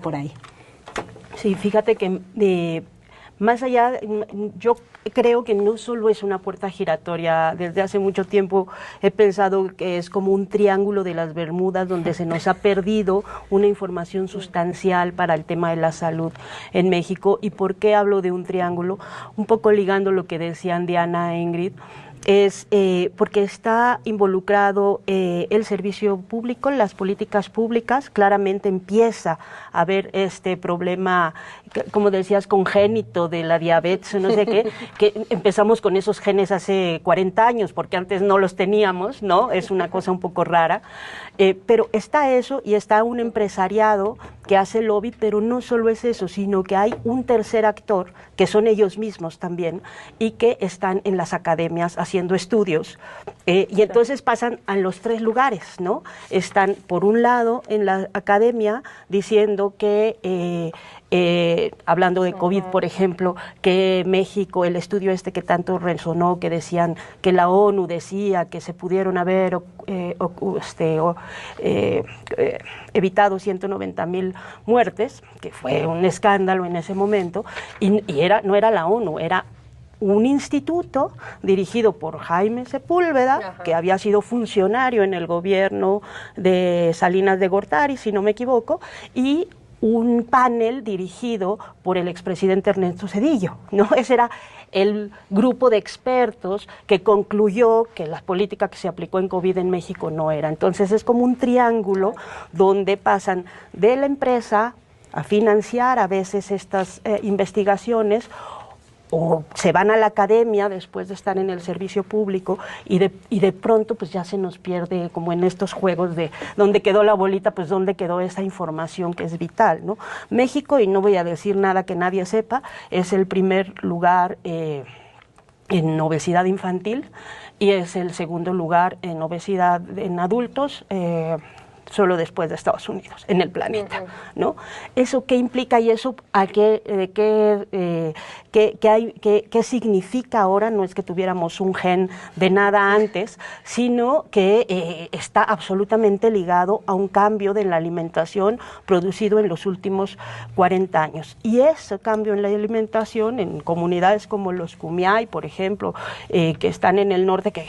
por ahí. Sí, fíjate que más allá, yo creo que no solo es una puerta giratoria. Desde hace mucho tiempo he pensado que es como un triángulo de las Bermudas donde se nos ha perdido una información sustancial para el tema de la salud en México. ¿Y por qué hablo de un triángulo? Un poco ligando lo que decían Diana e Ingrid, es porque está involucrado el servicio público, las políticas públicas. Claramente empieza a haber este problema, como decías, congénito de la diabetes, no sé qué, que empezamos con esos genes hace 40 años, porque antes no los teníamos, ¿no? Es una cosa un poco rara. Pero está eso y está un empresariado que hace lobby, pero no solo es eso, sino que hay un tercer actor, que son ellos mismos también, y que están en las academias haciendo estudios. Y entonces pasan a los tres lugares, ¿no? Están, por un lado, en la academia diciendo que, hablando de COVID, por ejemplo, que México, el estudio este que tanto resonó, que decían que la ONU decía que se pudieron haber evitado 190,000 muertes, que fue un escándalo en ese momento, y no era la ONU, era un instituto dirigido por Jaime Sepúlveda, ajá, que había sido funcionario en el gobierno de Salinas de Gortari, si no me equivoco, y un panel dirigido por el expresidente Ernesto Zedillo, ¿no? Ese era el grupo de expertos que concluyó que la política que se aplicó en COVID en México no era. Entonces es como un triángulo donde pasan de la empresa a financiar a veces estas investigaciones, o se van a la academia después de estar en el servicio público y de pronto pues ya se nos pierde, como en estos juegos de dónde quedó la bolita, pues dónde quedó esa información que es vital, ¿no? México, y no voy a decir nada que nadie sepa, es el primer lugar en obesidad infantil y es el segundo lugar en obesidad en adultos, solo después de Estados Unidos, en el planeta, ¿no? ¿Eso qué implica y eso a qué significa ahora? No es que tuviéramos un gen de nada antes, sino que está absolutamente ligado a un cambio de la alimentación producido en los últimos 40 años. Y ese cambio en la alimentación en comunidades como los Kumeyaay, por ejemplo, que están en el norte, que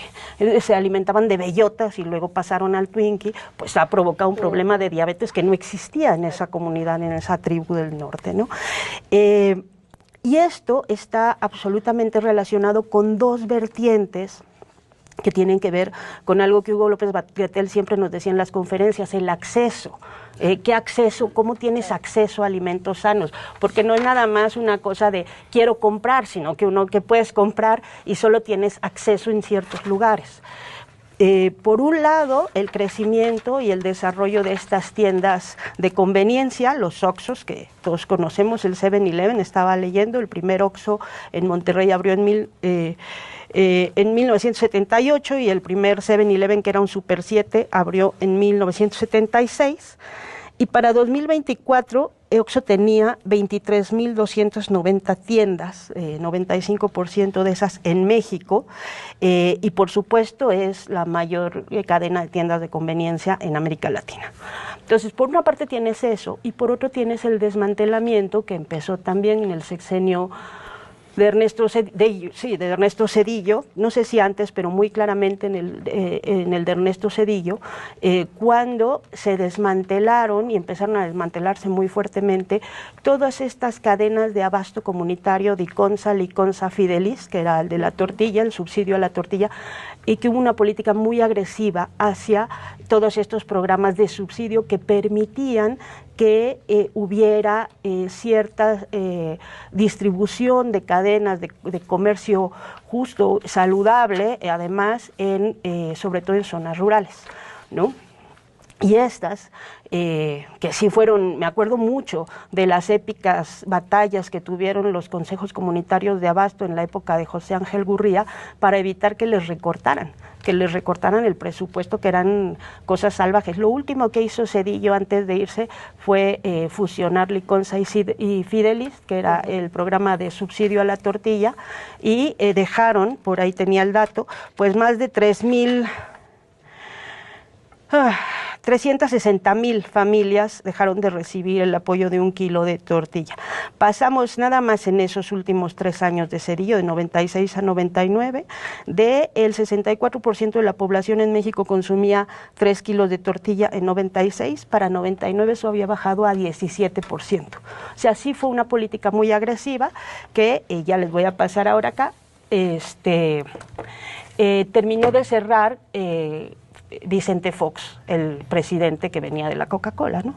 se alimentaban de bellotas y luego pasaron al Twinkie, pues ha provocado un problema de diabetes que no existía en esa comunidad, en esa tribu del norte, ¿no? Y esto está absolutamente relacionado con dos vertientes que tienen que ver con algo que Hugo López Gatell siempre nos decía en las conferencias: el acceso. ¿Qué acceso? ¿Cómo tienes acceso a alimentos sanos? Porque no es nada más una cosa de quiero comprar, sino que puedes comprar y solo tienes acceso en ciertos lugares. Por un lado, el crecimiento y el desarrollo de estas tiendas de conveniencia, los Oxxos, que todos conocemos, el 7-Eleven, estaba leyendo, el primer Oxxo en Monterrey abrió en 1978 y el primer 7-Eleven, que era un Super 7, abrió en 1976. Y para 2024, Oxxo tenía 23,290 tiendas, 95% de esas en México, y por supuesto es la mayor cadena de tiendas de conveniencia en América Latina. Entonces, por una parte tienes eso, y por otro tienes el desmantelamiento que empezó también en el sexenio de Ernesto Zedillo, no sé si antes, pero muy claramente en el de Ernesto Zedillo, cuando se desmantelaron y empezaron a desmantelarse muy fuertemente todas estas cadenas de abasto comunitario, Diconsa, Liconsa, Fidelis, que era el de la tortilla, el subsidio a la tortilla, y que hubo una política muy agresiva hacia todos estos programas de subsidio que permitían que hubiera cierta distribución de cadenas de comercio justo, saludable, además, sobre todo en zonas rurales, ¿no? Y estas, que sí fueron, me acuerdo mucho de las épicas batallas que tuvieron los consejos comunitarios de abasto en la época de José Ángel Gurría para evitar que les recortaran el presupuesto, que eran cosas salvajes. Lo último que hizo Zedillo antes de irse fue fusionar Liconsa y Fidelis, que era el programa de subsidio a la tortilla, y dejaron, por ahí tenía el dato, pues más de 3,000 360,000 familias dejaron de recibir el apoyo de 1 kilo de tortilla. Pasamos nada más en esos últimos 3 años de Cedillo, de 96 a 99, del 64% de la población en México consumía 3 kilos de tortilla en 96, para 99 eso había bajado a 17%. O sea, sí fue una política muy agresiva que ya les voy a pasar ahora acá, terminó de cerrar Vicente Fox, el presidente que venía de la Coca-Cola, ¿no?